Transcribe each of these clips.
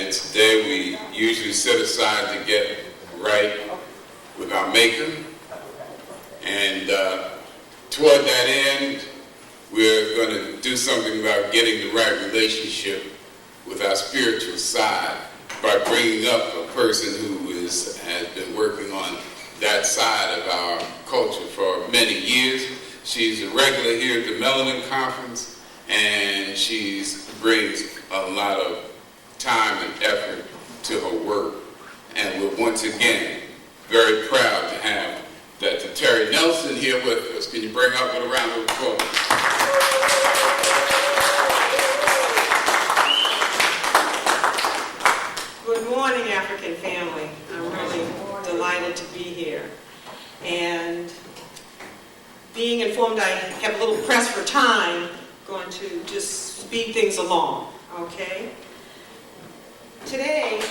And today we usually set aside to get right with our Maker. And toward that end, we're going to do something about getting the right relationship with our spiritual side by bringing up a person who has been working on that side of our culture for many years. She's a regular here at the Melanin conference, and she brings a lot of time and effort to her work. And we're once again very proud to have Dr. Nteri Nelson here with us. Can you bring up with a round of applause? Good morning, African family. I'm really delighted to be here. And being informed I have a little press for time, I'm going to just speed things along, okay? Today,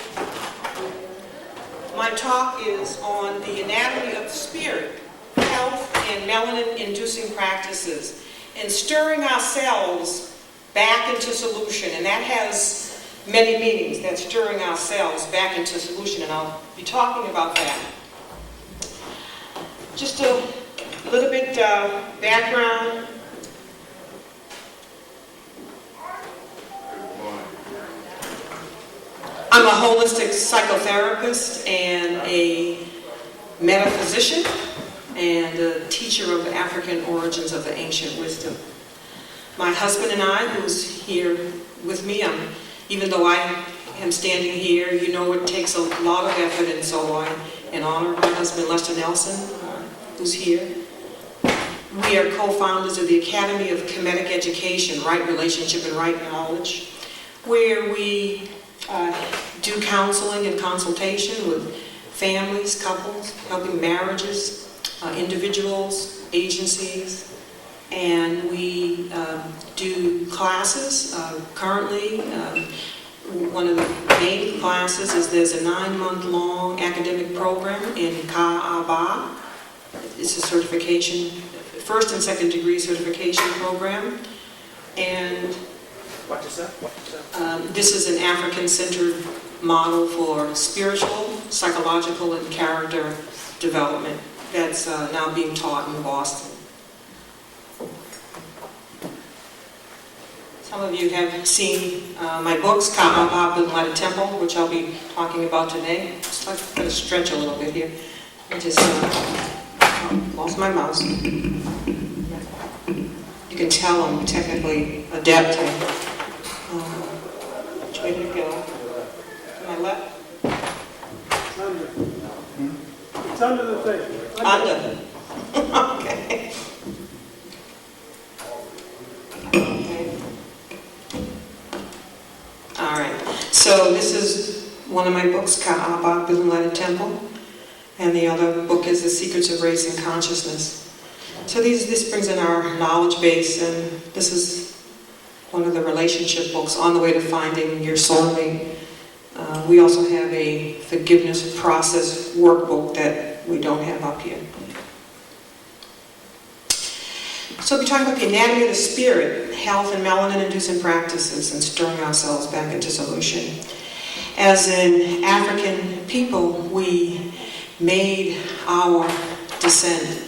my talk is on the anatomy of the spirit, health and melanin-inducing practices, and stirring ourselves back into solution. And that has many meanings, that stirring ourselves back into solution, and I'll be talking about that. Just a little bit background. I'm a holistic psychotherapist and a metaphysician and a teacher of the African origins of the ancient wisdom. My husband and I, who's here with me, even though I am standing here, you know it takes a lot of effort, and so I honor my husband, Lester Nelson, who's here. We are co-founders of the Academy of Kemetic Education, Right Relationship and Right Knowledge, where we do counseling and consultation with families, couples, helping marriages, individuals, agencies, and we do classes. Currently, one of the main classes is there's a 9-month-long academic program in KaAbBa. It's a certification, first and second degree certification program, and What is that? this is an African-centered model for spiritual, psychological, and character development that's now being taught in Boston. Some of you have seen my books, KaAbBa, Building Light a Temple, which I'll be talking about today. Just like I'm going to stretch a little bit here. I just lost my mouse. You can tell I'm technically adept. Which way did it go? To my left? It's under. It's under the thing. Under. Okay. Okay. All right. So this is one of my books, KaAbBa, Building Light a Temple. And the other book is The Secrets of Raising Consciousness. So this brings in our knowledge base, and this is one of the relationship books, On the Way to Finding Your Soulmate. We also have a forgiveness process workbook that we don't have up here. So we're talking about the anatomy of the spirit, health and melanin-inducing practices, and stirring ourselves back into solution. As an African people, we made our descent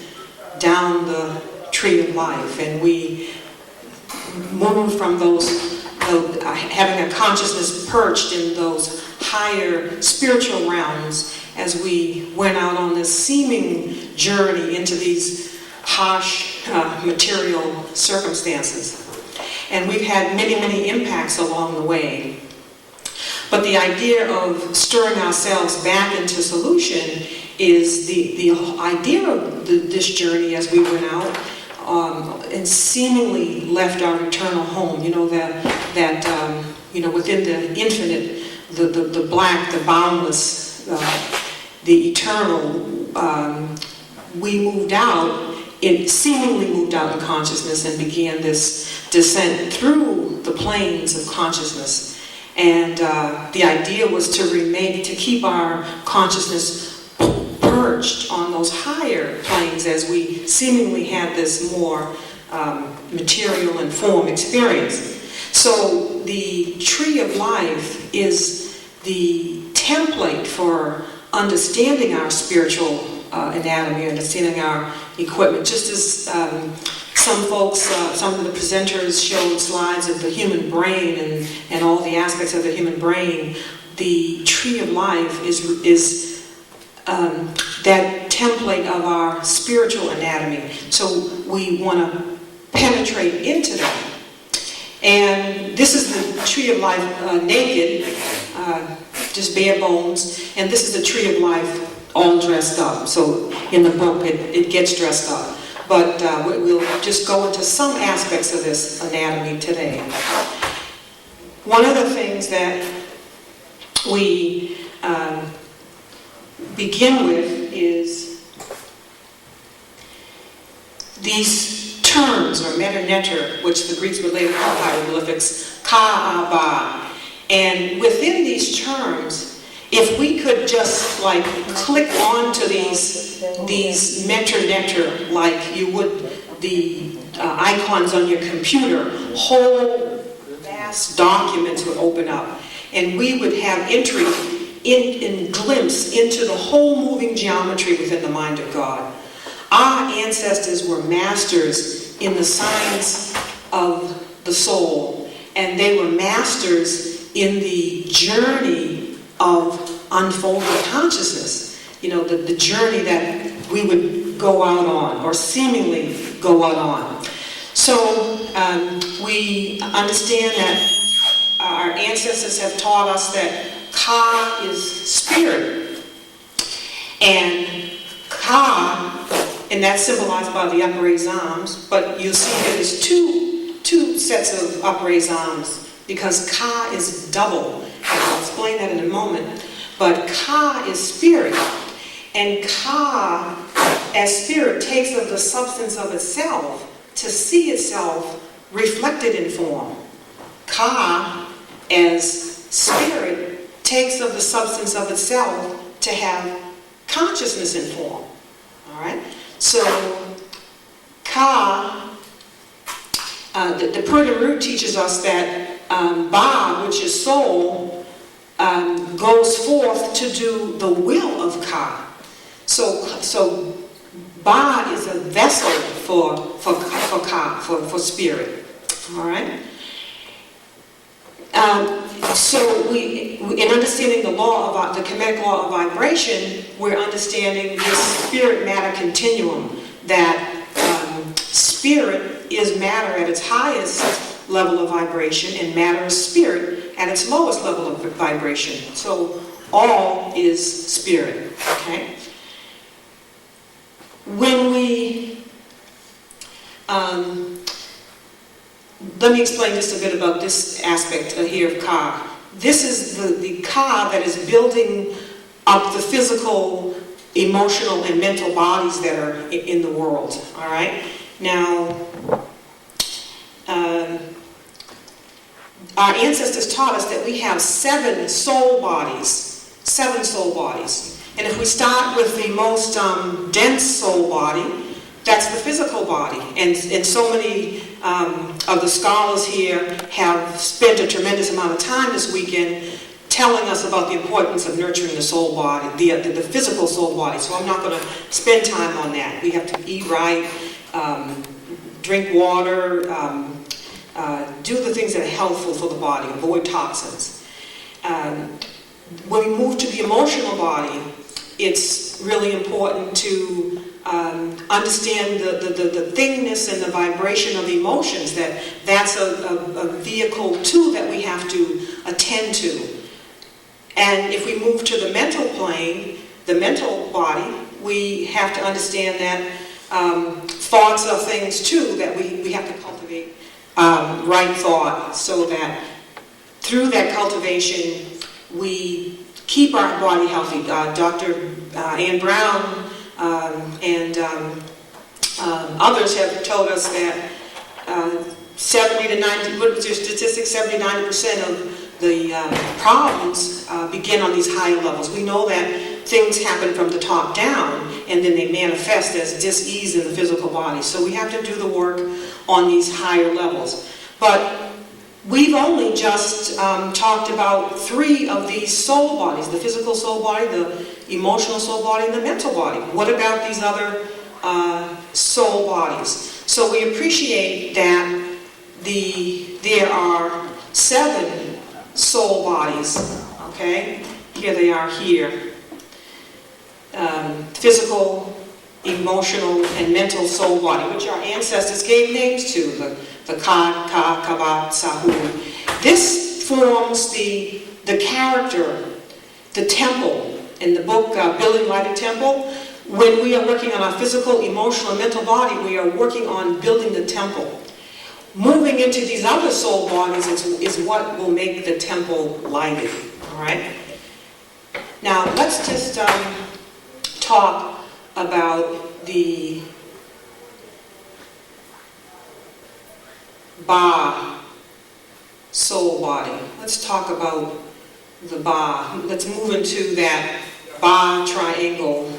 down the tree of life, and we moved from those having a consciousness perched in those higher spiritual realms as we went out on this seeming journey into these harsh material circumstances. And we've had many, many impacts along the way. But the idea of stirring ourselves back into solution is the idea of this journey as we went out and seemingly left our eternal home. You know, that within the infinite, the black, the boundless, the eternal, we moved out, seemingly moved out in consciousness and began this descent through the planes of consciousness. And the idea was to keep our consciousness perched on those higher planes as we seemingly had this more material and form experience. So the tree of life is the template for understanding our spiritual anatomy, understanding our equipment, just as some folks, some of the presenters showed slides of the human brain and all the aspects of the human brain. The tree of life is that template of our spiritual anatomy. So we want to penetrate into that. And this is the tree of life naked, just bare bones. And this is the tree of life all dressed up. So in the book it gets dressed up. But we'll just go into some aspects of this anatomy today. One of the things that we begin with is these terms, or meta-netter, which the Greeks would later call hieroglyphics, KaAbBa. And within these terms, if we could just like click onto these meta-netter like you would the icons on your computer, whole vast documents would open up, and we would have entry in glimpse into the whole moving geometry within the mind of God. Our ancestors were masters in the science of the soul, and they were masters in the journey of unfolding consciousness. You know, the journey that we would go out on, or seemingly go out on. So we understand that our ancestors have taught us that Ka is spirit, and Ka, and that's symbolized by the upraised arms, but you'll see there's two sets of upraised arms, because Ka is double. I'll explain that in a moment. But Ka is spirit, and Ka as spirit takes of the substance of itself to see itself reflected in form. Ka as spirit takes of the substance of itself to have consciousness in form. All right? So Ka, the Persian root teaches us that Ba, which is soul, goes forth to do the will of Ka. So Ba is a vessel for Ka, for spirit. All right. So we, in understanding the law of the Kemetic law of vibration, we're understanding this spirit matter continuum. That spirit is matter at its highest level of vibration, and matter is spirit at its lowest level of vibration. So all is spirit. Okay. When we let me explain just a bit about this aspect here of Ka. This is the Ka that is building up the physical, emotional, and mental bodies that are in the world. All right. Now, our ancestors taught us that we have 7 soul bodies. 7 soul bodies. And if we start with the most dense soul body, that's the physical body. And so many of the scholars here have spent a tremendous amount of time this weekend telling us about the importance of nurturing the soul body, the physical soul body. So I'm not going to spend time on that. We have to eat right, drink water, do the things that are healthful for the body, avoid toxins. When we move to the emotional body, it's really important to understand the thingness and the vibration of emotions, that's a vehicle too that we have to attend to. And if we move to the mental plane, the mental body, we have to understand that thoughts are things too that we have to cultivate right thought, so that through that cultivation we keep our body healthy. Dr. Ann Brown and others have told us that 70 to 90, what was your statistics? 70 to 90% of the problems begin on these higher levels. We know that things happen from the top down, and then they manifest as dis-ease in the physical body. So we have to do the work on these higher levels. But we've only just talked about 3 of these soul bodies: the physical soul body, the emotional soul body, and the mental body. What about these other soul bodies? So we appreciate that there are 7 soul bodies. Okay, here they are here. Physical, emotional, and mental soul body, which our ancestors gave names to, the KaAbBa, Sahu. This forms the character, the temple. In the book, Building Light a Temple, when we are working on our physical, emotional, and mental body, we are working on building the temple. Moving into these other soul bodies is what will make the temple lighted. All right? Now, let's just talk about the Ba soul body. Let's talk about the Ba. Let's move into that Ba triangle.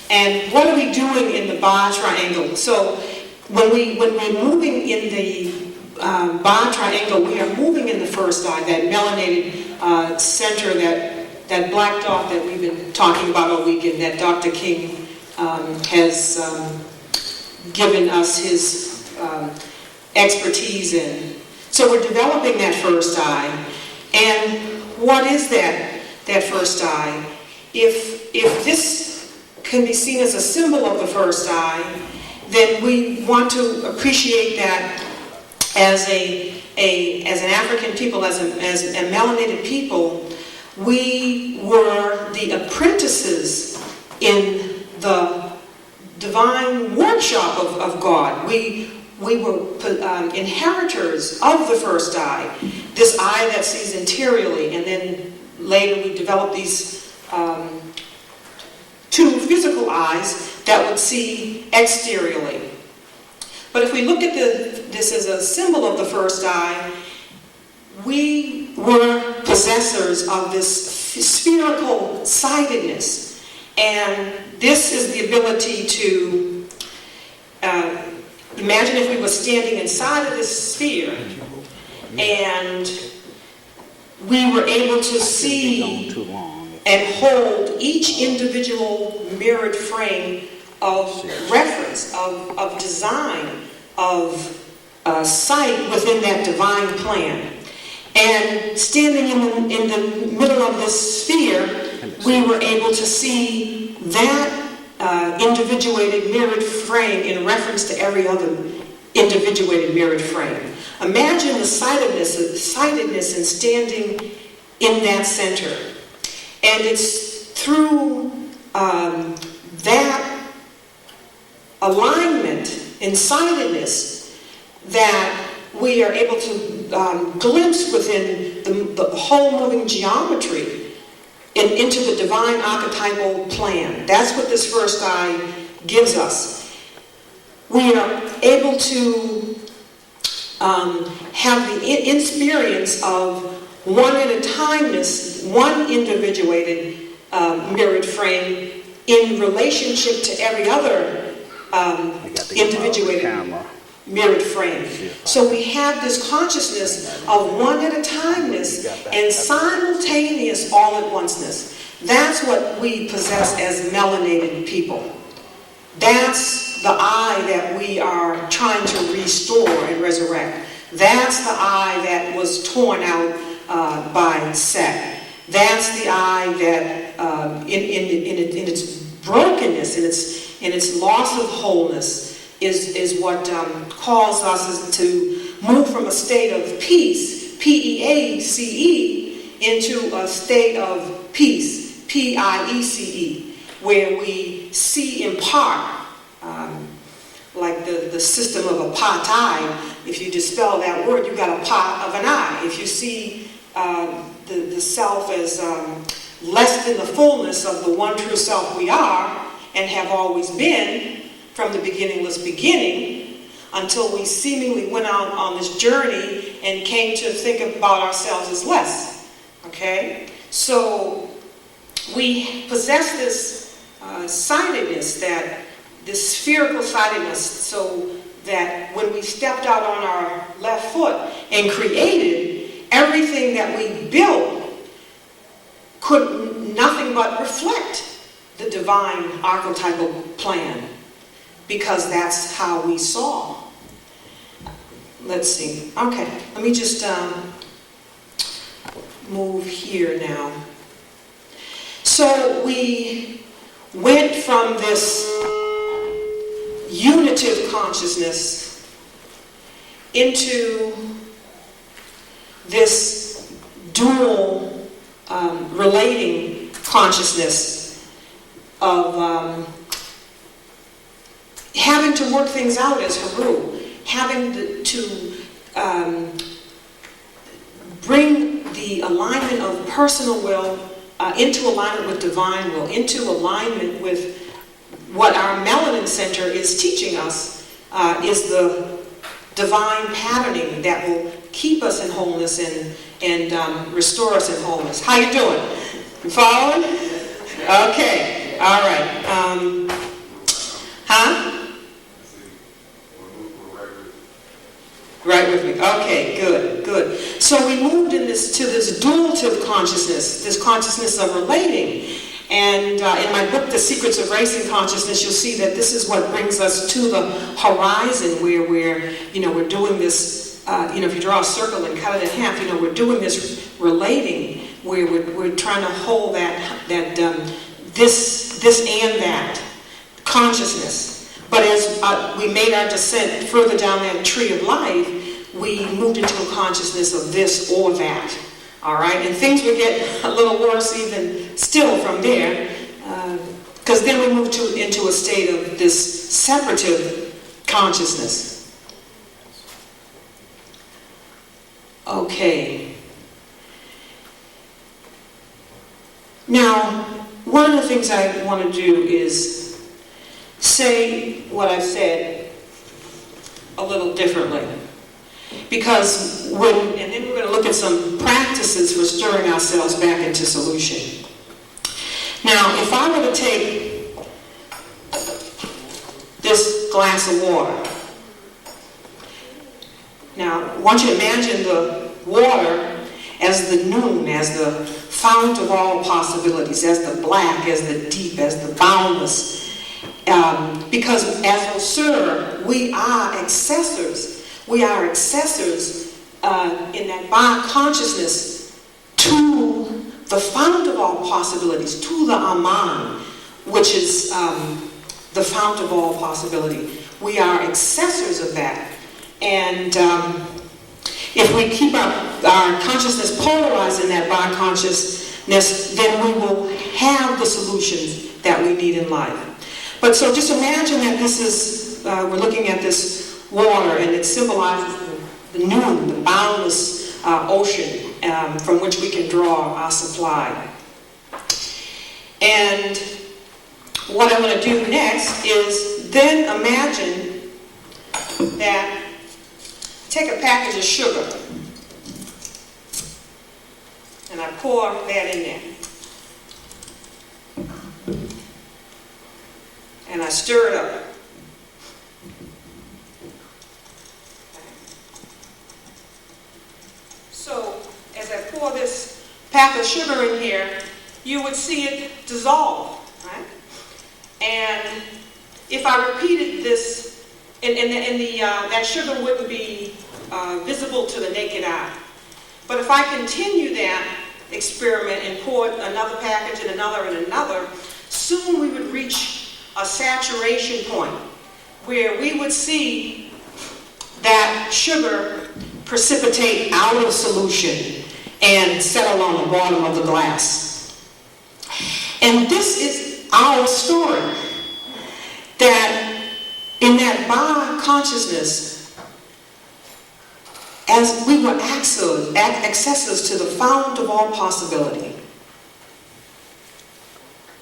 And what are we doing in the Ba triangle? So when we're moving in the Ba triangle, we are moving in the first eye, that melanated center, that black dot that we've been talking about all weekend, that Dr. King has given us his expertise in. So we're developing that first eye. And what is that first eye? If this can be seen as a symbol of the first eye, then we want to appreciate that as an African people, as a melanated people. We were the apprentices in the divine workshop of God. We were inheritors of the first eye, this eye that sees interiorly, and then later we developed these 2 physical eyes that would see exteriorly. But if we look at this as a symbol of the first eye, we were possessors of this spherical sidedness. And this is the ability to imagine if we were standing inside of this sphere and we were able to see and hold each individual mirrored frame of reference, of design, of sight within that divine plan. And standing in the middle of this sphere, we were able to see that individuated mirrored frame in reference to every other individuated mirrored frame. Imagine the sightedness in standing in that center. And it's through that alignment and sightedness that we are able to glimpse within the whole moving geometry into the divine archetypal plan. That's what this first eye gives us. We are able to have the experience of one at a timeness, one individuated mirrored frame in relationship to every other individuated mirrored frame. So we have this consciousness of one at a timeness and simultaneous all at onceness. That's what we possess as melanated people. That's the eye that we are trying to restore and resurrect. That's the eye that was torn out by Set. That's the eye that in its brokenness, in its loss of wholeness, is what calls us to move from a state of peace, P-E-A-C-E, into a state of peace, P-I-E-C-E, where we see in part, like the system of apartheid. If you dispel that word, you got a part of an eye. If you see the self as less than the fullness of the one true self we are and have always been from the beginningless beginning, until we seemingly went out on this journey and came to think about ourselves as less. Okay? So we possess this sightedness, this spherical sightedness. So that when we stepped out on our left foot and created, everything that we built could nothing but reflect the divine archetypal plan, because that's how we saw. Let's see. Okay, let me just move here now. So we went from this unitive consciousness into this dual relating consciousness of having to work things out as Haru, having to bring the alignment of personal will into alignment with divine will, into alignment with what our Melanin Center is teaching us, is the divine patterning that will keep us in wholeness and restore us in wholeness. How you doing? You following? Okay. All right. Huh? Right with me. Okay, good, good. So we moved to this dualative consciousness, this consciousness of relating. And in my book, The Secrets of Racing Consciousness, you'll see that this is what brings us to the horizon where we're doing this, if you draw a circle and cut it in half, we're doing this relating where we're trying to hold that this and that consciousness. But as we made our descent further down that tree of life, we moved into a consciousness of this or that. All right? And things would get a little worse even still from there, because then we moved into a state of this separative consciousness. Okay. Now, one of the things I want to do is say what I've said a little differently. Because and then we're going to look at some practices for stirring ourselves back into solution. Now, if I were to take this glass of water, now I want you to imagine the water as the noon, as the fount of all possibilities, as the black, as the deep, as the boundless. Because as Osir, we are accessors. We are accessors in that bi-consciousness to the fount of all possibilities, to the Aman, which is the fount of all possibility. We are accessors of that. And if we keep our consciousness polarized in that bi-consciousness, then we will have the solutions that we need in life. But so just imagine that this is, we're looking at this water, and it symbolizes the noon, the boundless ocean from which we can draw our supply. And what I'm going to do next is then imagine that, take a package of sugar, and I pour that in there. And I stir it up. So, as I pour this pack of sugar in here, you would see it dissolve, right? And if I repeated this, that sugar wouldn't be visible to the naked eye. But if I continue that experiment and pour another package and another, soon we would reach a saturation point where we would see that sugar precipitate out of solution and settle on the bottom of the glass. And this is our story, that in that bi-consciousness, as we were accessors to the fount of all possibility,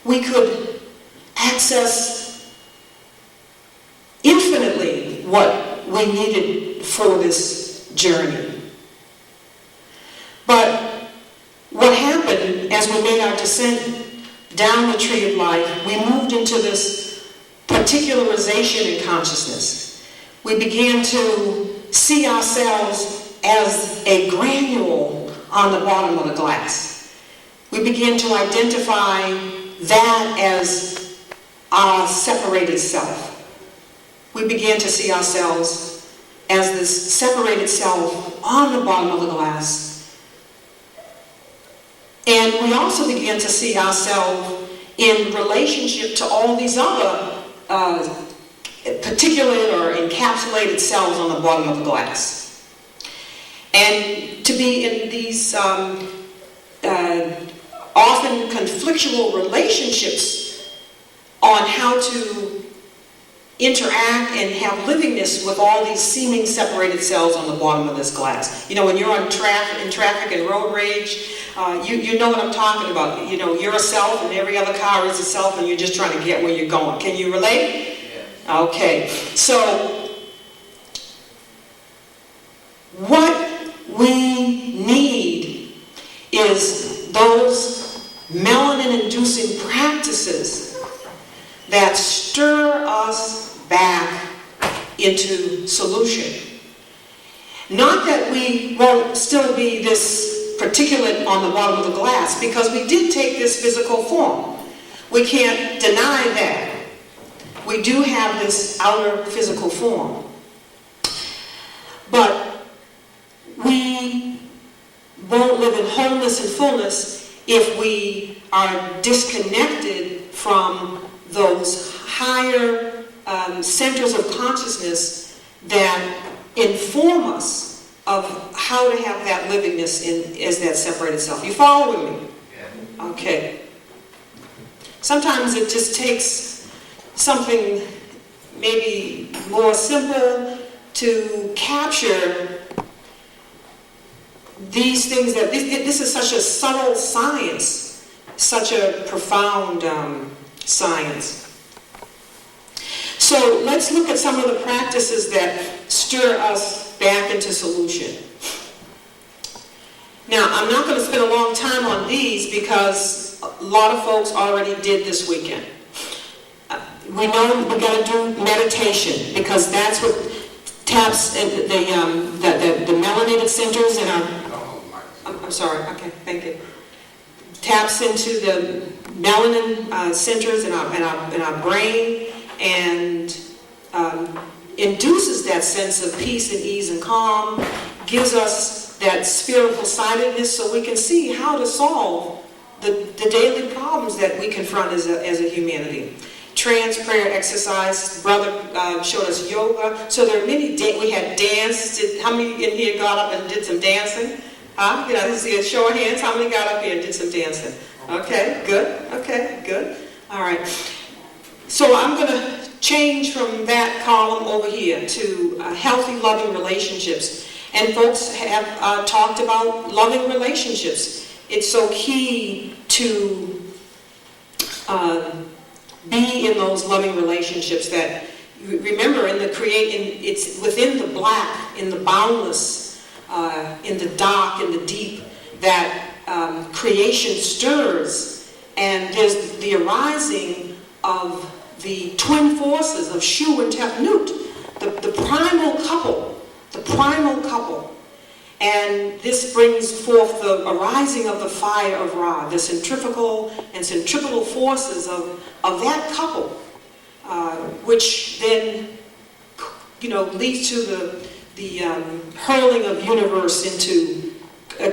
we could access infinitely what we needed for this journey. But what happened as we made our descent down the tree of life, we moved into this particularization in consciousness, we began to see ourselves as a granule on the bottom of the glass. We began to identify that as our separated self. We began to see ourselves as this separated self on the bottom of the glass. And we also began to see ourselves in relationship to all these other particulate or encapsulated cells on the bottom of the glass. And to be in these often conflictual relationships on how to interact and have livingness with all these seeming separated cells on the bottom of this glass. You know, when you're in traffic and road rage, you know what I'm talking about. You know, you're a self and every other car is a self and you're just trying to get where you're going. Can you relate? Yeah. Okay. So, what we need is those melanin-inducing practices that stir us back into solution. Not that we won't still be this particulate on the bottom of the glass, because we did take this physical form. We can't deny that. We do have this outer physical form. But we won't live in wholeness and fullness if we are disconnected from those higher centers of consciousness that inform us of how to have that livingness as that separated self. You follow with me? Yeah. Okay. Sometimes it just takes something maybe more simple to capture these things that this is such a subtle science, such a profound science. So let's look at some of the practices that stir us back into solution. Now, I'm not going to spend a long time on these because a lot of folks already did this weekend. We know we got to do meditation because that's what taps the melanated centers in our. I'm sorry. Okay, thank you. Taps into the melanin centers in our brain and induces that sense of peace and ease and calm, gives us that spherical sightedness so we can see how to solve the daily problems that we confront as a humanity. Trance, prayer, exercise, brother showed us yoga. So there are many, we had dance. How many in here got up and did some dancing? Huh? Did I see a show of hands? How many got up here and did some dancing? Okay, good. Okay, good. All right. So I'm going to change from that column over here to healthy, loving relationships. And folks have talked about loving relationships. It's so key to be in those loving relationships that, remember, it's within the black, in the boundless, in the dark, in the deep, that creation stirs, and there's the arising of the twin forces of Shu and Tefnut, the primal couple. And this brings forth the arising of the fire of Ra, the centrifugal and centripetal forces of that couple, which then, leads to the hurling of universe into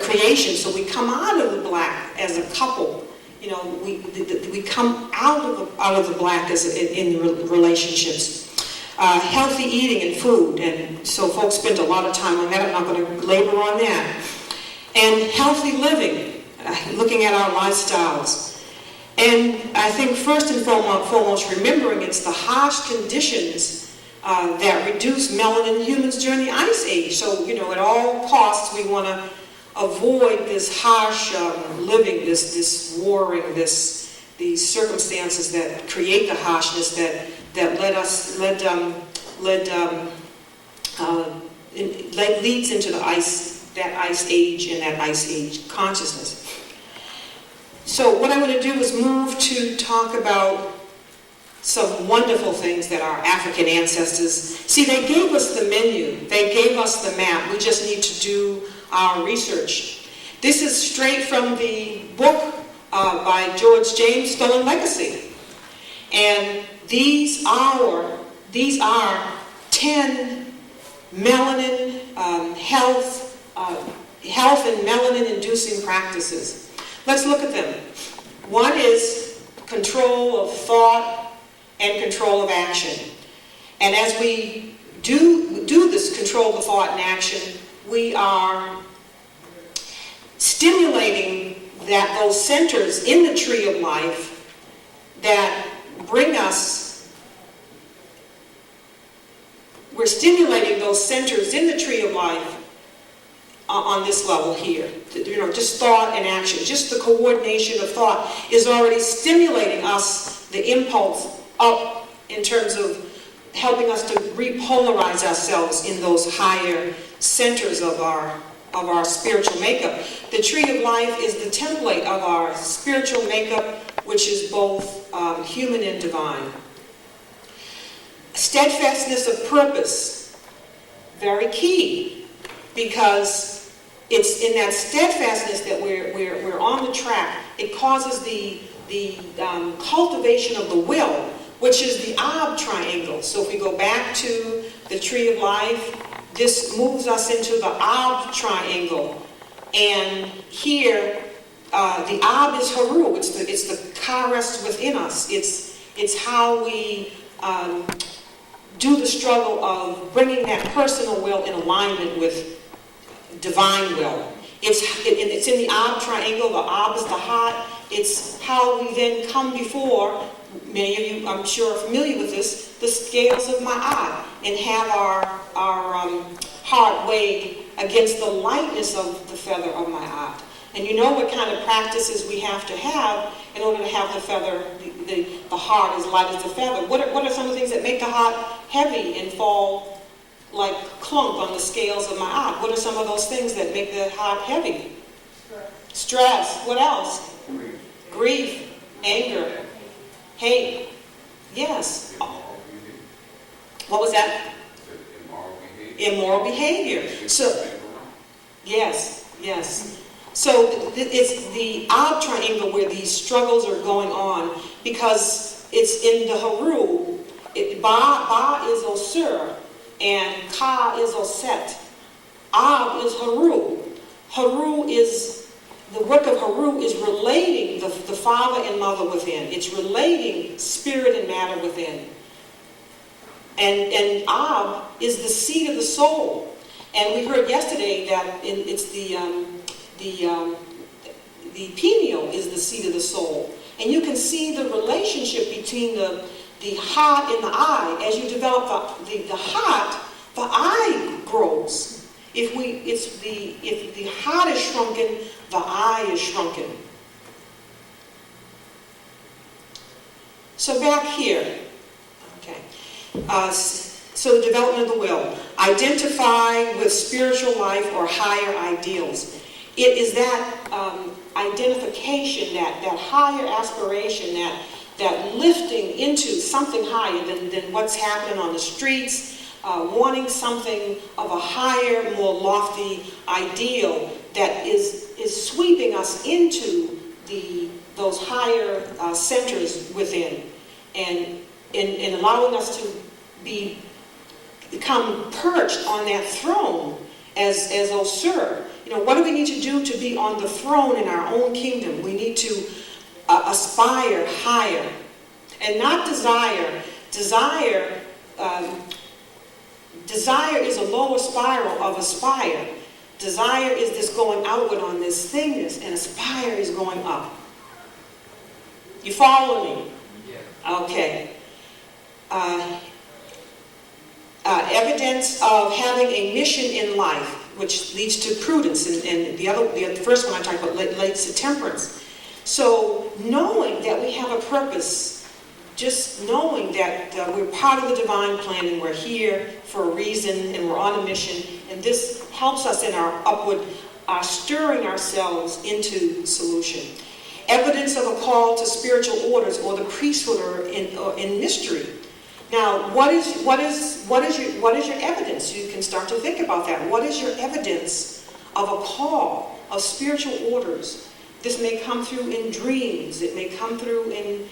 creation. So we come out of the black as a couple. We come out of the black in relationships. Healthy eating and food, and so folks spent a lot of time on that. I'm not going to labor on that. And healthy living, looking at our lifestyles. And I think first and foremost, remembering it's the harsh conditions that reduce melanin in humans during the Ice Age. So, at all costs, we want to avoid this harsh living, this warring, these circumstances that create the harshness that leads into that Ice Age and that Ice Age consciousness. So what I'm going to do is move to talk about some wonderful things that our African ancestors, see, they gave us the menu, they gave us the map, we just need to do our research. This is straight from the book by George James, Stolen Legacy. And these are 10 melanin health and melanin inducing practices. Let's look at them. One is control of thought and control of action. And as we do this control of thought and action, we are stimulating those centers in the tree of life that bring us, we're stimulating those centers in the tree of life on this level here. Just thought and action, just the coordination of thought is already stimulating us, the impulse up in terms of helping us to repolarize ourselves in those higher centers of our spiritual makeup. The tree of life is the template of our spiritual makeup, which is both human and divine. Steadfastness of purpose, very key, because it's in that steadfastness that we're on the track. It causes the cultivation of the will, which is the KaAbBa triangle. So if we go back to the tree of life, this moves us into the KaAbBa triangle. And here, the KaAbBa is Haru. It's the Ka rests within us. It's how we do the struggle of bringing that personal will in alignment with divine will. It's in the KaAbBa triangle. The KaAbBa is the heart. It's how we then come before, many of you I'm sure are familiar with this, the scales of Ma'at, and have our heart weighed against the lightness of the feather of Ma'at. And you know what kind of practices we have to have in order to have the feather, the heart as light as the feather. What are some of the things that make the heart heavy and fall like clunk on the scales of Ma'at? What are some of those things that make the heart heavy? Stress. What else? Grief, anger, hate. Yes. What was that? Immoral behavior. So, yes. So it's the KaAbBa triangle where these struggles are going on, because it's in the Haru. Ba is Osir and Ka is Oset. KaAbBa is Haru. Haru is, the work of Haru is relating the father and mother within. It's relating spirit and matter within. And KaAbBa is the seat of the soul. And we heard yesterday that it's the pineal is the seat of the soul. And you can see the relationship between the heart and the eye. As you develop the heart, the eye grows. If the heart is shrunken, the eye is shrunken. So back here, okay. So the development of the will. Identify with spiritual life or higher ideals. It is that identification, that higher aspiration, that lifting into something higher than what's happening on the streets, wanting something of a higher, more lofty ideal that is sweeping us into those higher centers within, and allowing us to become perched on that throne as Osir. What do we need to do to be on the throne in our own kingdom? We need to aspire higher, and not desire. Desire is a lower spiral of aspire. Desire is this going outward on this thingness, and aspire is going up. You follow me? Yeah. Okay. Evidence of having a mission in life, which leads to prudence, and the first one I talked about leads to temperance. So knowing that we have a purpose, just knowing that we're part of the divine plan and we're here for a reason and we're on a mission, and this helps us in our upward, stirring ourselves into solution. evidence of a call to spiritual orders or the priesthood or in mystery. Now, what is your evidence? You can start to think about that. What is your evidence of a call of spiritual orders? This may come through in dreams. It may come through in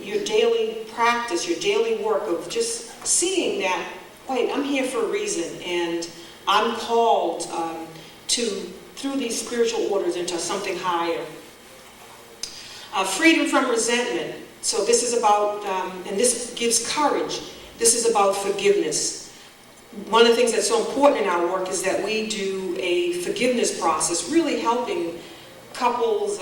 your daily practice, your daily work of just seeing that, wait, I'm here for a reason, and I'm called through these spiritual orders into something higher. Freedom from resentment. So this is about, and this gives courage. This is about forgiveness. One of the things that's so important in our work is that we do a forgiveness process, really helping couples,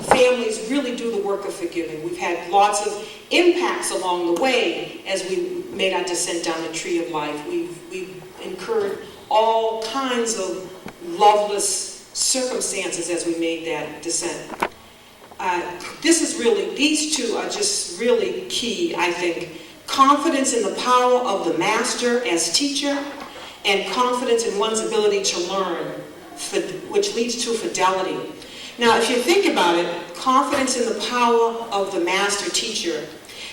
families really do the work of forgiving. We've had lots of impacts along the way as we made our descent down the tree of life. We've incurred all kinds of loveless circumstances as we made that descent. These two are just really key, I think. Confidence in the power of the master as teacher, and confidence in one's ability to learn, which leads to fidelity. Now, if you think about it, confidence in the power of the master teacher.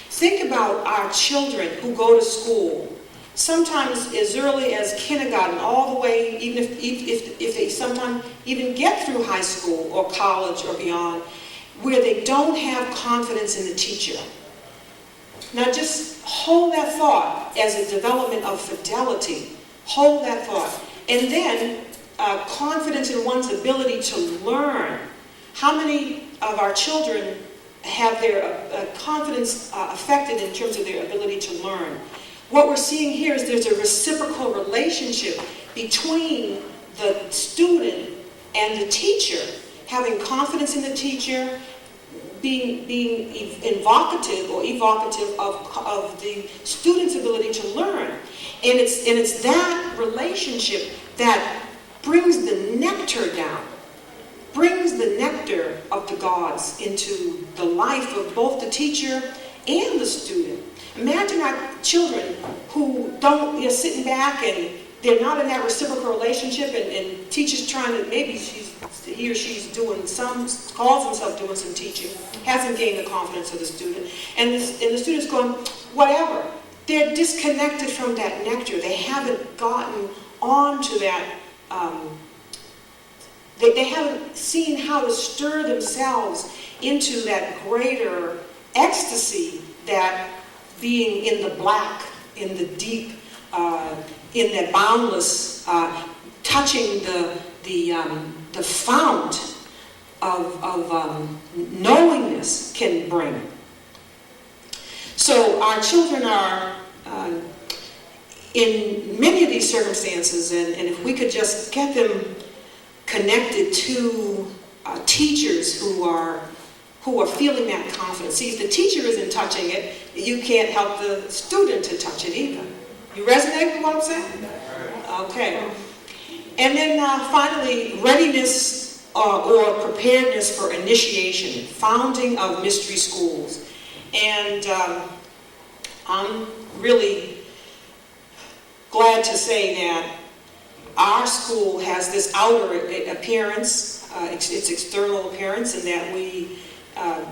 Think about our children who go to school, sometimes as early as kindergarten, all the way, even if they sometimes even get through high school or college or beyond, where they don't have confidence in the teacher. Now just hold that thought as a development of fidelity. Hold that thought. And then confidence in one's ability to learn. How many of our children have their confidence affected in terms of their ability to learn? What we're seeing here is there's a reciprocal relationship between the student and the teacher, having confidence in the teacher, being evocative of the student's ability to learn. And it's that relationship that brings the nectar down, brings the nectar of the gods into the life of both the teacher and the student. Imagine our children who don't, sitting back and they're not in that reciprocal relationship, and teacher's trying to, maybe he or she's doing calls himself doing some teaching, hasn't gained the confidence of the student, and the student's going, whatever. They're disconnected from that nectar. They haven't gotten on to that, they haven't seen how to stir themselves into that greater ecstasy that being in the black, in the deep, in that boundless, touching the fount of knowingness can bring. So our children are in many of these circumstances, and if we could just get them connected to teachers who are feeling that confidence. See, if the teacher isn't touching it, you can't help the student to touch it either. You resonate with what I'm saying? Okay. And then finally, readiness or preparedness for initiation, founding of mystery schools. And I'm really glad to say that our school has this outer appearance, its external appearance, in that we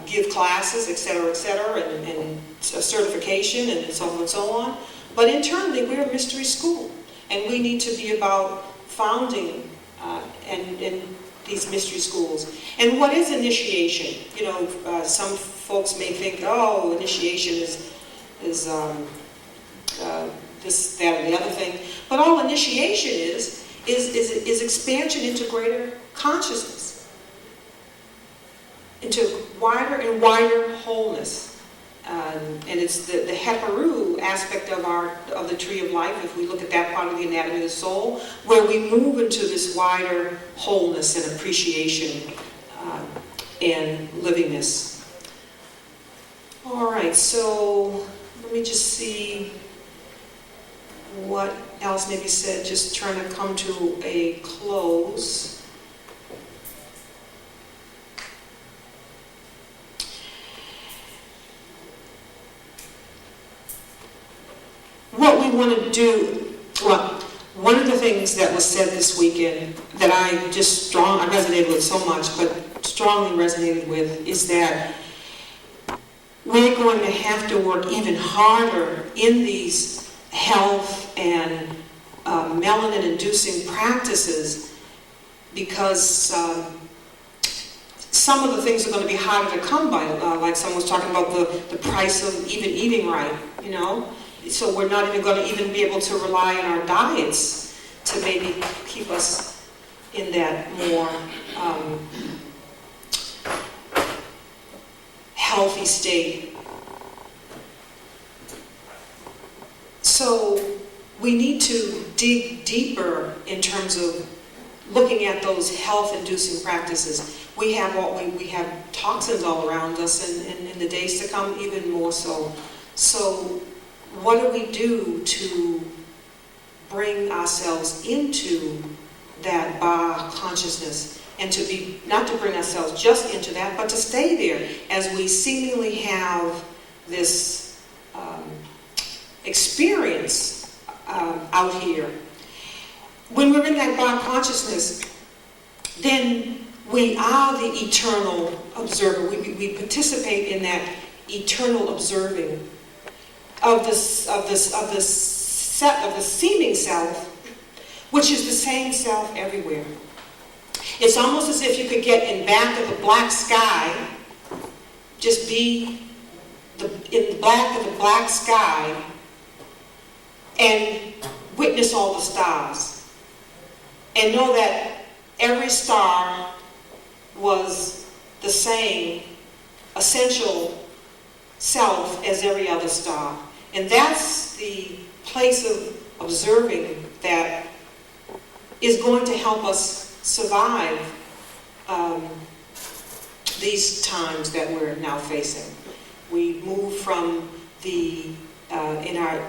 give classes, et cetera, and certification, and so on and so on. But internally, we're a mystery school, and we need to be about founding and these mystery schools. And what is initiation? Some folks may think, oh, initiation is this, that, and the other thing. But all initiation is expansion into greater consciousness, into wider and wider wholeness. And it's the heparu aspect of the tree of life, if we look at that part of the anatomy of the soul, where we move into this wider wholeness and appreciation and livingness. All right, so let me just see what else may be said, just trying to come to a close. What we want to do, well, one of the things that was said this weekend that I resonated with so much, but strongly resonated with is that we're going to have to work even harder in these health and melanin-inducing practices, because some of the things are going to be harder to come by, like someone was talking about the price of even eating right, you know? So we're not even going to even be able to rely on our diets to maybe keep us in that more healthy state. So we need to dig deeper in terms of looking at those health-inducing practices. We have we have toxins all around us, and in the days to come, even more so. So, what do we do to bring ourselves into that Ba consciousness, and to be not to bring ourselves just into that, but to stay there as we seemingly have this experience out here. When we're in that Ba consciousness, then we are the eternal observer. We participate in that eternal observing of the seeming self, which is the same self everywhere. It's almost as if you could get in back of the black sky, just be in the back of the black sky, and witness all the stars, and know that every star was the same essential self as every other star. And that's the place of observing that is going to help us survive these times that we're now facing. We move from the in our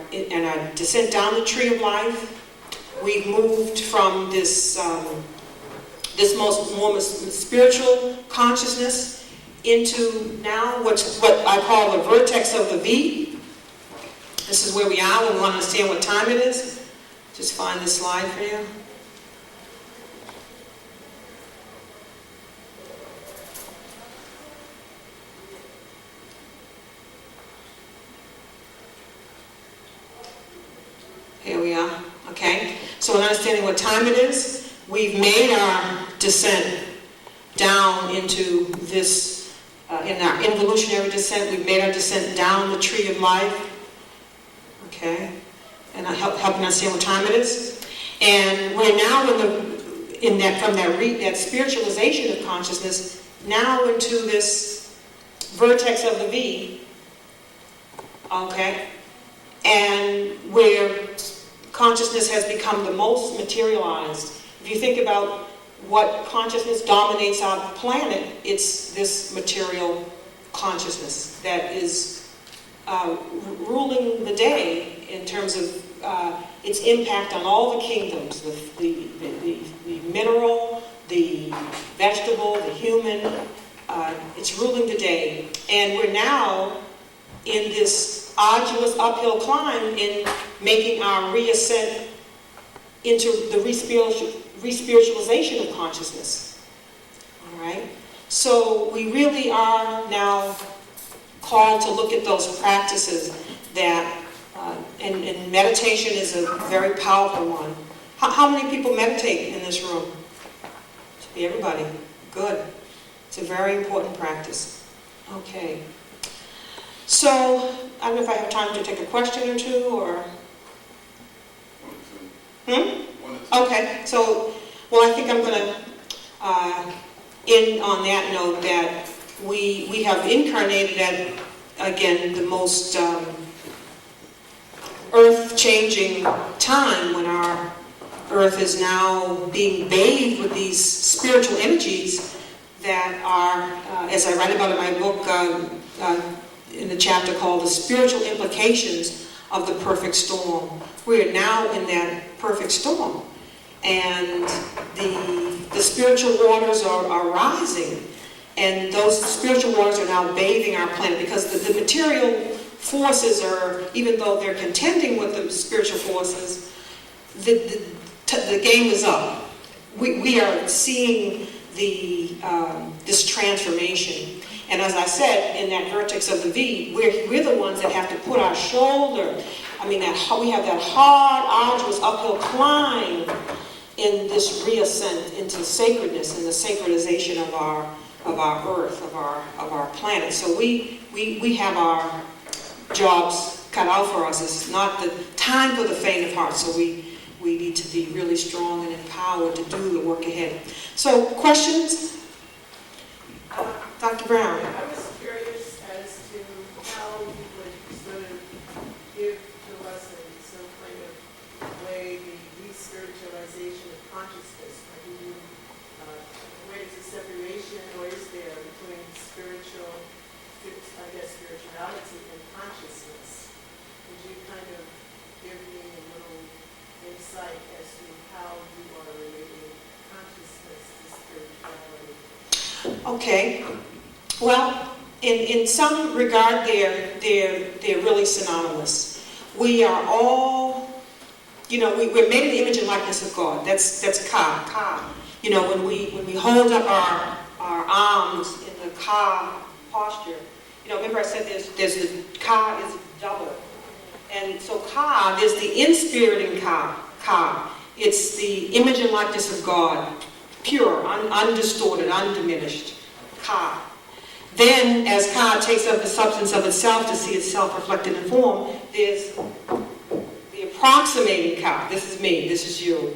descent down the tree of life. We've moved from this more spiritual consciousness into now what I call the vertex of the V. This is where we are when we want to understand what time it is. Just find this slide for you. Here we are. Okay? So in understanding what time it is, we've made our descent down into this, in our involutionary descent, we've made our descent down the tree of life. Okay? And helping understand what time it is. And we're now from that spiritualization of consciousness, now into this vertex of the V. Okay? And where consciousness has become the most materialized. If you think about what consciousness dominates our planet, it's this material consciousness that is ruling the day in terms of its impact on all the kingdoms, the mineral, the vegetable, the human. It's ruling the day. And we're now in this arduous uphill climb in making our reascent into the re-spiritualization of consciousness. All right? So we really are now called to look at those practices that, and meditation is a very powerful one. How many people meditate in this room? Should be everybody. Good. It's a very important practice. Okay. So, I don't know if I have time to take a question or two, or... Okay, so, well, I think I'm going to end on that note that we have incarnated at, again, the most earth-changing time when our earth is now being bathed with these spiritual energies that are, as I write about in my book, in the chapter called The Spiritual Implications of the Perfect Storm. We are now in that perfect storm. And the spiritual waters are rising. And those spiritual waters are now bathing our planet, because the material forces are, even though they're contending with the spiritual forces, the game is up. We are seeing this transformation. And as I said, in that vertex of the V, we're the ones that have to put our shoulder. I mean, we have that hard, arduous uphill climb in this reascent into sacredness and the sacralization of our earth, of our planet. So we have our jobs cut out for us. It's not the time for the faint of heart. So we need to be really strong and empowered to do the work ahead. So, questions? Dr. Brown. I was curious as to how you would sort of give to us in some kind of way the re-spiritualization of consciousness. Where is the separation, or is there, between spirituality and consciousness? Would you kind of give me a little insight as to how you are relating consciousness to spirituality? Okay. Well, in some regard, they're really synonymous. We are all, we're made in the image and likeness of God. That's Ka. When we hold up our arms in the Ka posture. Remember I said there's the Ka is double, and so Ka, there's the inspiriting Ka. It's the image and likeness of God, pure, undistorted, undiminished. Ka. Then, as Ka takes up the substance of itself to see itself reflected in form, there's the approximating Ka. This is me, this is you.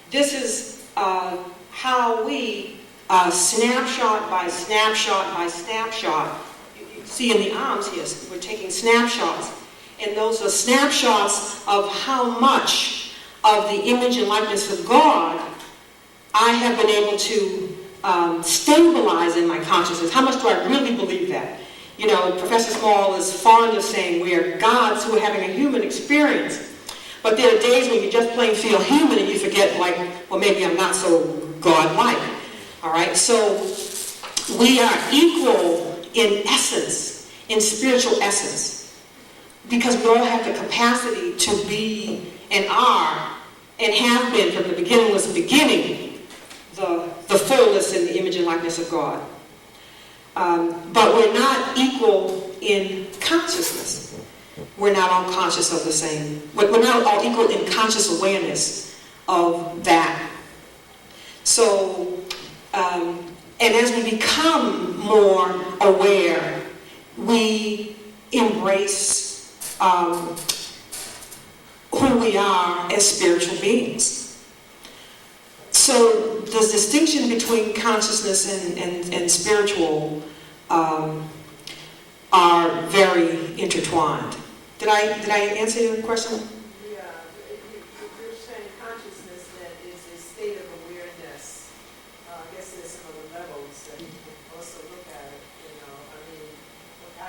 This is how we, snapshot by snapshot by snapshot, you see in the arms here, we're taking snapshots, and those are snapshots of how much of the image and likeness of God I have been able to stabilize in my consciousness. How much do I really believe that? Professor Small is fond of saying we are gods who are having a human experience. But there are days when you just plain feel human and you forget, maybe I'm not so God-like. All right? So we are equal in essence, in spiritual essence, because we all have the capacity to be and are and have been from the beginningless beginning the fullness in the image and likeness of God. But we're not equal in consciousness. We're not all conscious of the same. We're not all equal in conscious awareness of that. So, and as we become more aware, we embrace who we are as spiritual beings. So the distinction between consciousness and spiritual are very intertwined. Did I answer your question? Yeah, you're saying consciousness that is a state of awareness. I guess there's some other levels that you can also look at it. What I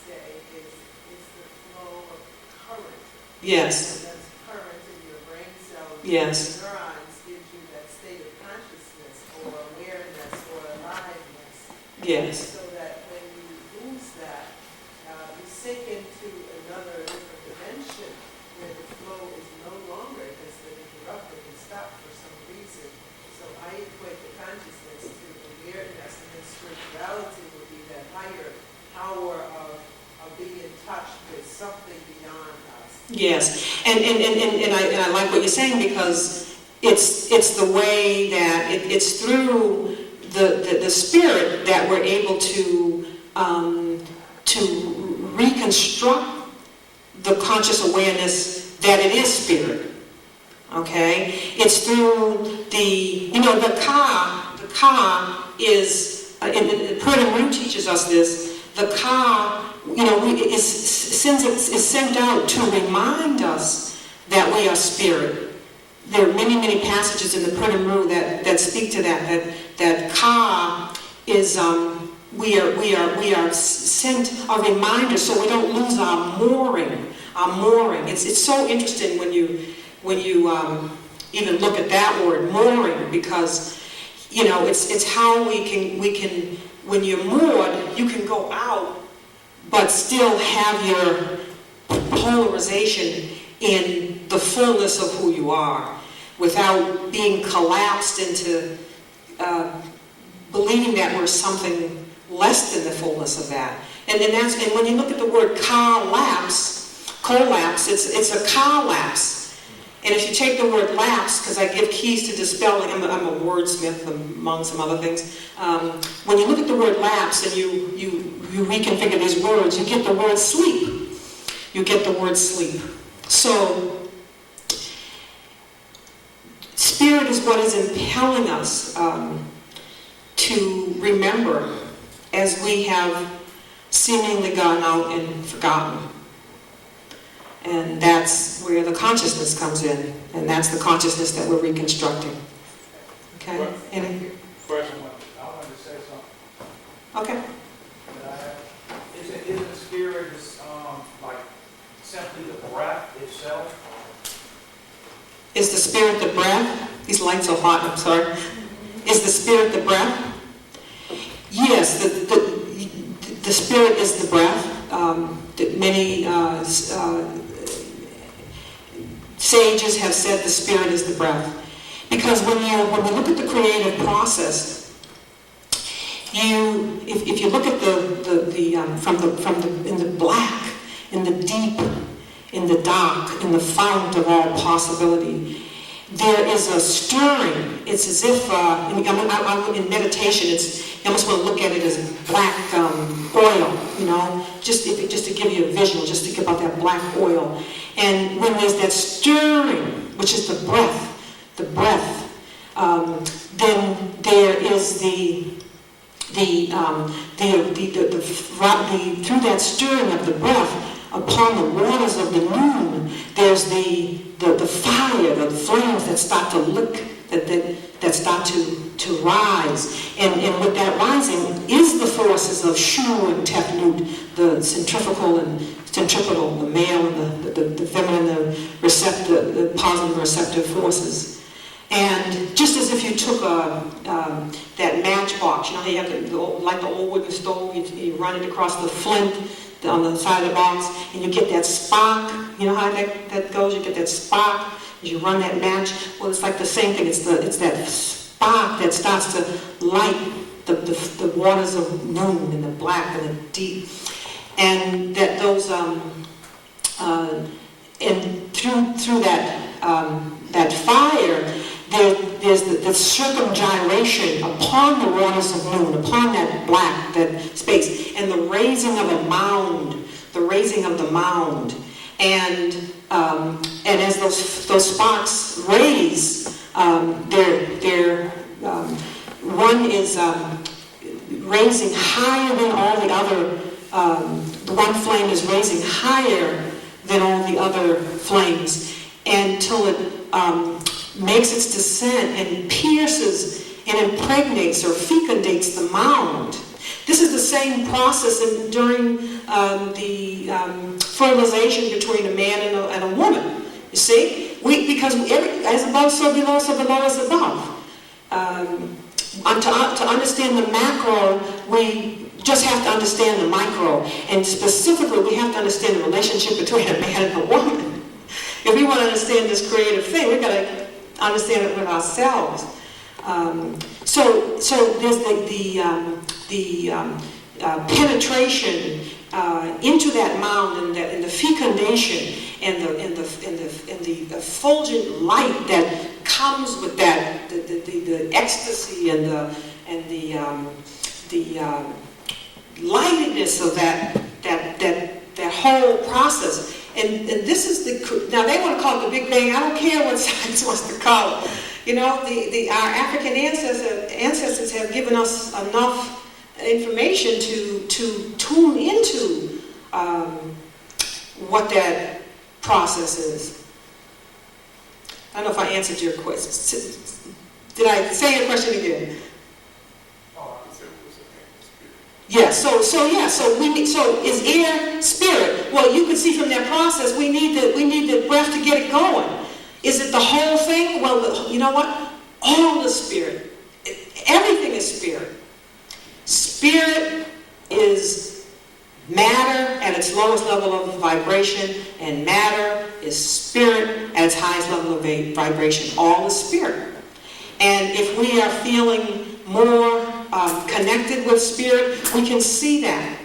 say is the flow of current. Yes. And that's current in your brain cells. Yes. Neurons gives you that state of consciousness or awareness or aliveness. Yes. So that when you lose that, you sink into another different dimension where the flow is no longer, because been interrupted and stopped for some reason. So I equate the consciousness to awareness, and then spirituality would be that higher power of being in touch with something beyond us. Yes, and I like what you're saying, because it's the way that it's through the spirit that we're able to reconstruct the conscious awareness that it is spirit. Okay, it's through the Ka is, and Purdom Root teaches us this. The Ka, is sent out to remind us that we are spirit. There are many, many passages in the Purdom Root that speak to that Ka is we are sent a reminder so we don't lose our mooring. It's so interesting when you even look at that word, mooring, because it's how we can when you're moored, you can go out but still have your polarization in the fullness of who you are without being collapsed into believing that we're something less than the fullness of that. And when you look at the word collapse, it's a collapse. And if you take the word lapse, because I give keys to dispelling, I'm a wordsmith among some other things. When you look at the word lapse and you reconfigure these words, you get the word sleep. You get the word sleep. So, spirit is what is impelling us to remember as we have seemingly gone out and forgotten. And that's where the consciousness comes in. And that's the consciousness that we're reconstructing. Okay? Any? Question. I wanted to say something. Okay. Isn't the spirit just like simply the breath itself? Is the spirit the breath? These lights are hot, I'm sorry. Is the spirit the breath? Yes, the spirit is the breath. Many sages have said the spirit is the breath. Because when we look at the creative process, if you look at in the black, in the deep, in the dark, in the fount of all possibility, there is a stirring. It's as if, in meditation, you almost want to look at it as black oil, just to give you a visual, just to think about that black oil. And when there's that stirring, which is the breath, then there is through that stirring of the breath, upon the waters of the moon, there's the fire, the flames that start to lick, that start to rise. And with that rising is the forces of Shu and Tefnut, the centrifugal, the male and the feminine, the positive receptive forces. And just as if you took that matchbox, how you have like the old wooden stove, you run it across the flint on the side of the box, and you get that spark. You know how that goes? You get that spark as you run that match. Well, it's like the same thing. It's that spark that starts to light the waters of moon and the black and the deep, and that those and through that fire, there's the circumgyration upon the waters of moon, upon that black, that space, and the raising of the mound, and as those sparks raise, one is raising higher than all the other. The one flame is raising higher than all the other flames, until it makes its descent and pierces and impregnates or fecundates the mound. This is the same process during the fertilization between a man and a woman. You see? Because as above, so below as above. To understand the macro, we just have to understand the micro. And specifically, we have to understand the relationship between a man and a woman. If we want to understand this creative thing, we've got to understand it with ourselves. So there's the penetration into that mound, and the fecundation, and the effulgent light that comes with that, the ecstasy and the lightness of that whole process. And this is now they want to call it the Big Bang. I don't care what science wants to call it. Our African ancestors have given us enough information to tune into what that process is. I don't know if I answered your question. Did I say your question again? Yeah, so is air spirit? Well, you can see from that process, we need the breath to get it going. Is it the whole thing? Well, you know what? All the spirit. Everything is spirit. Spirit is matter at its lowest level of vibration, and matter is spirit at its highest level of vibration. All is spirit. And if we are feeling more connected with spirit, we can see that.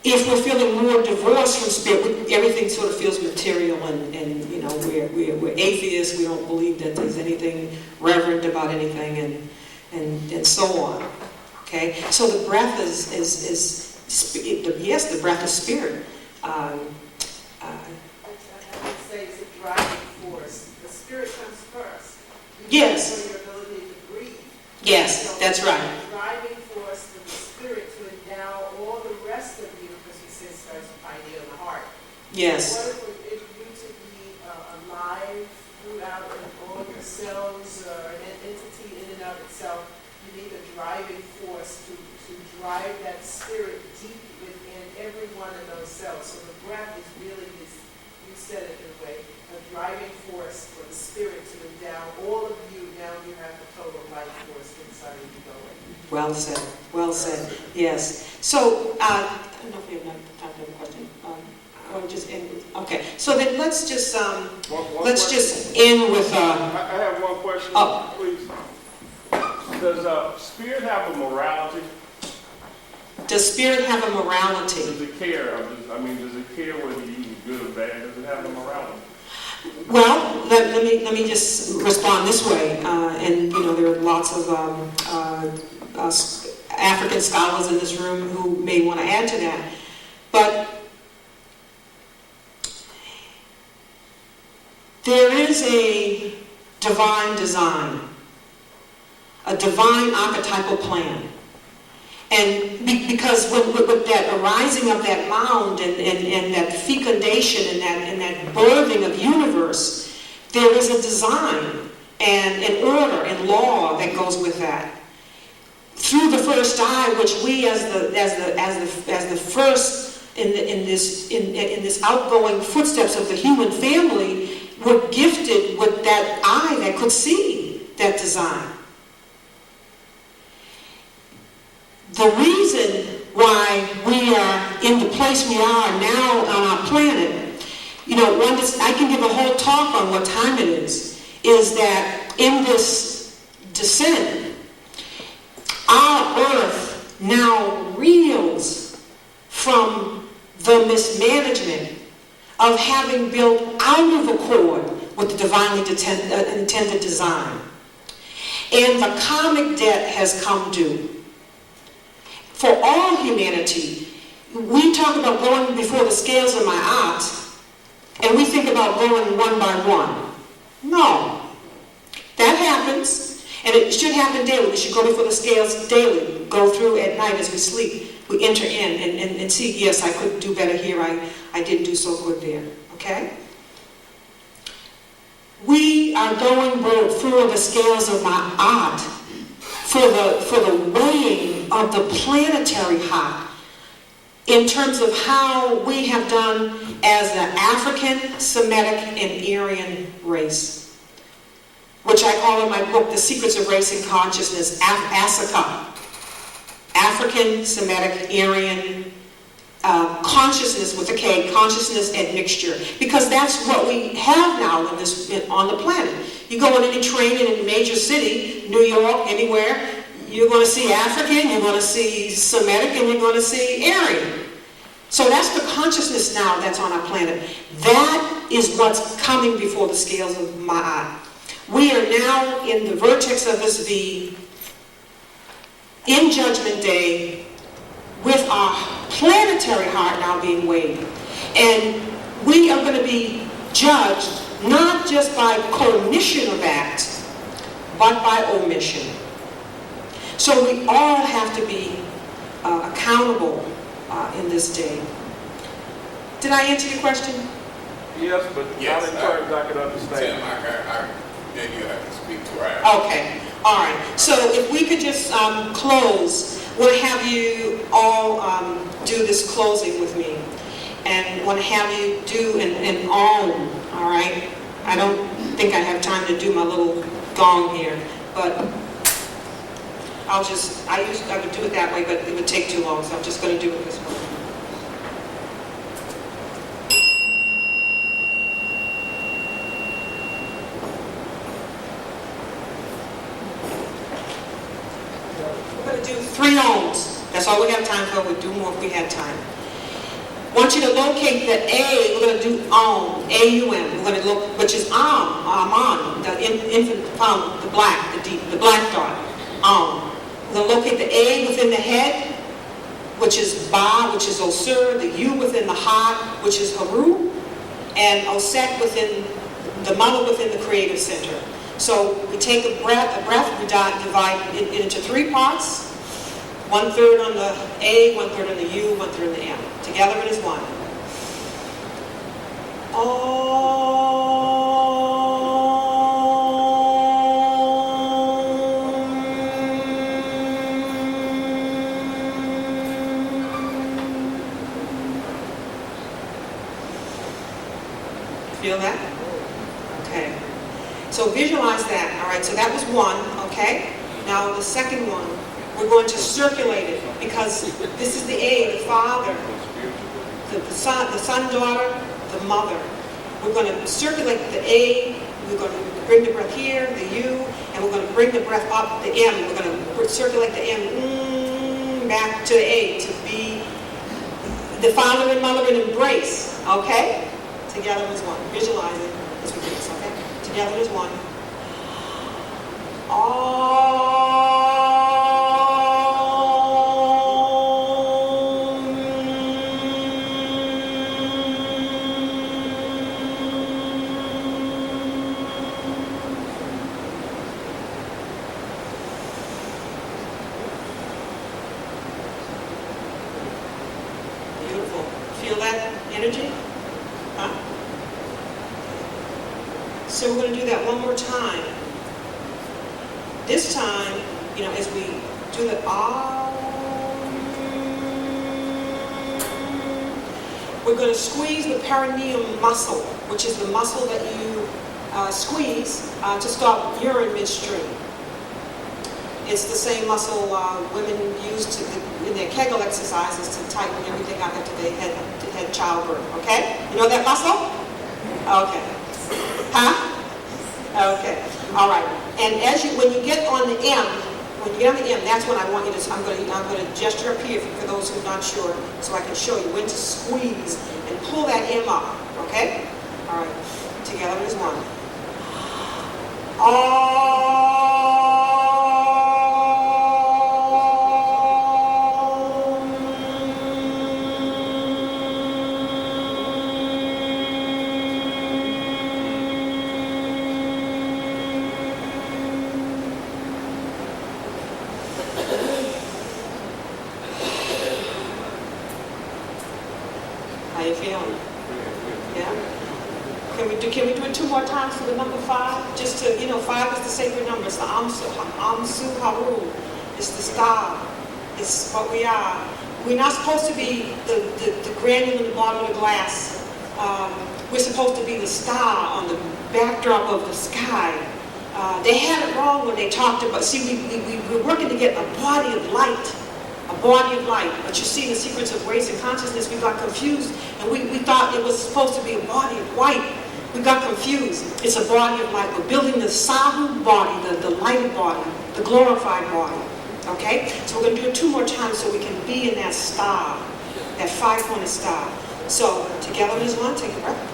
If we're feeling more divorced from spirit, everything sort of feels material, and you know, we're atheists. We don't believe that there's anything reverent about anything, and so on. Okay, so the breath is yes, the breath is spirit. I would say it's a driving force. The spirit comes first. Yes. For your ability to breathe. Yes, So that's right. it's a driving force for the spirit to endow all the rest of you, because we say it starts with idea in the heart. Yes. What if you to be alive throughout all your cells, or an entity in and of itself, you need a driving force to drive that spirit deep within every one of those cells. So the breath is really this, you said it in a way, a driving force for the spirit to endow all of you. Now you have the total life force inside of you going. Well said. Well said. Yes. So I don't know if we have enough time to have a question. Or just end with, okay. So then let's just just end with. I have one question, please. Does spirit have a morality? Does spirit have a morality? Does it care? Does it care whether you are good or bad? Does it have a morality? Well, let me just respond this way. And you know, there are lots of African scholars in this room who may want to add to that. But there is a divine design, a divine archetypal plan. And because with that arising of that mound and that fecundation and that birthing of universe, there is a design and an order and law that goes with that. Through the first eye, which we as the first in this outgoing footsteps of the human family were gifted with that eye that could see that design. The reason why we are in the place we are now on our planet, you know, I can give a whole talk on what time it is that in this descent, our earth now reels from the mismanagement of having built out of accord with the divinely intended design. And the karmic debt has come due. For all humanity, we talk about going before the scales of my art, and we think about going one by one. No. That happens, and it should happen daily. We should go before the scales daily, go through at night as we sleep. We enter in and see, yes, I could do better here, I didn't do so good there. Okay? We are going through the scales of my art for the weighing of the planetary heart in terms of how we have done as the African, Semitic, and Aryan race, which I call in my book, The Secrets of Race and Consciousness, ASICA. African, Semitic, Aryan, consciousness with a K, consciousness and mixture, because that's what we have now on the planet. You go on any train in a major city, New York, anywhere, you're going to see African, you're going to see Semitic, and you're going to see Aryan. So that's the consciousness now that's on our planet. That is what's coming before the scales of Ma'at. We are now in the vertex of this V, in Judgment Day, with our planetary heart now being weighed. And we are going to be judged not just by commission of acts, but by omission. So we all have to be accountable in this day. Did I answer your question? Yes, but not in terms I can understand. Tim, maybe you have to speak to her. Okay. All right. So if we could just close, we'll have you all do this closing with me. And want to have you do an Om, all right? I don't think I have time to do my little gong here, but I would do it that way, but it would take too long, so I'm just going to do it this way. 3 ohms. That's all we have time for. We'd do more if we had time. I want you to locate the A. We're going to do Aum, A-U-M. We're going to look, which is Aman, the infant found, the black dot, Aum. We're going to locate the A within the head, which is Ba, which is Osir, the U within the heart, which is Haru, and Oset within the mother within the creative center. So we take a breath, we divide it into 3 parts. 1/3 on the A, 1/3 on the U, 1/3 on the M. Together it is one. Feel that? Okay. So visualize that. All right, so that was 1, okay? Now the second one. We're going to circulate it because this is the A, the father, the son, daughter, the mother. We're going to circulate the A, we're going to bring the breath here, the U, and we're going to bring the breath up, the M. We're going to circulate the M back to the A to be the father and mother in embrace, okay? Together as one. Visualize it as we do this, okay? Together as one. Beautiful. Feel that energy? Huh? So we're going to do that one more time. This time, as we do the we're going to squeeze the perineum muscle, which is the muscle that you squeeze to stop urine midstream. It's the same muscle women use in their Kegel exercises to tighten everything up after they had childbirth. Okay? You know that muscle? Okay. Huh? Okay. All right. And when you get on the M, that's when I want you to. I'm going to gesture up here for those who are not sure, so I can show you when to squeeze and pull that M up. Okay? All right. Together as one. How you feeling? Yeah? Can we do it 2 more times for the number 5? Just to, 5 is the sacred number. It's the Amsu Haru. It's the star. It's what we are. We're not supposed to be the granule in the bottom of the glass. We're supposed to be the star on the backdrop of the sky. They had it wrong when they talked about, we're working to get a body of light. A body of light. But you see, in the secrets of grace and consciousness, we got confused, and we thought it was supposed to be a body of white. We got confused. It's a body of light. We're building the Sahu body, the lighted body, the glorified body. Okay? So we're going to do it 2 more times so we can be in that star, that 5-pointed star. So, together as one, take a breath.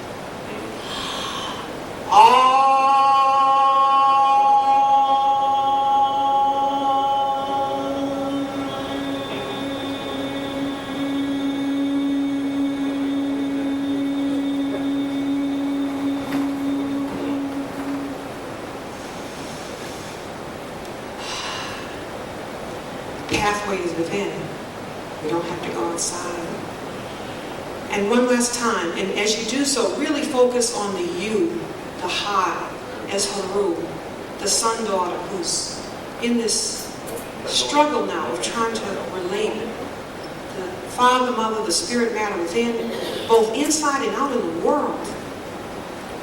Pathway is within. We don't have to go outside. And one last time, and as you do so, really focus on the you, the heart, as Haru, the son daughter who's in this struggle now of trying to relate the father, mother, the spirit matter within, both inside and out in the world.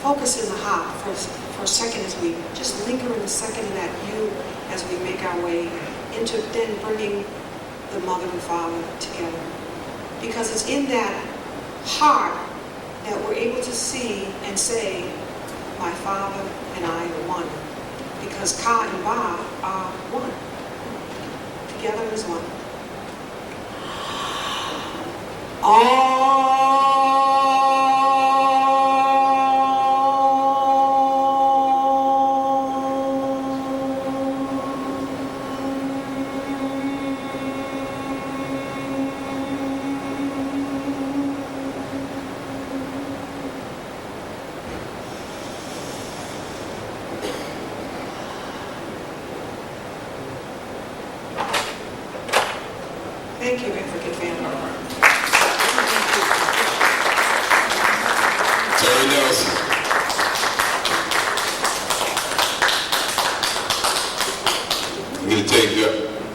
Focus in the heart for a second as we just linger in a second in that you as we make our way into then bringing the mother and father together. Because it's in that heart that we're able to see and say, my father and I are one. Because KaAbBa are one. together as one. Thank you, African family. Terry Nelson. I'm going to take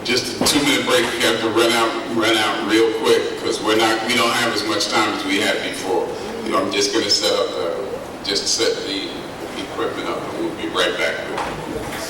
just a 2-minute break. We have to run out real quick because we don't have as much time as we had before. I'm just going to set the equipment up and we'll be right back with you.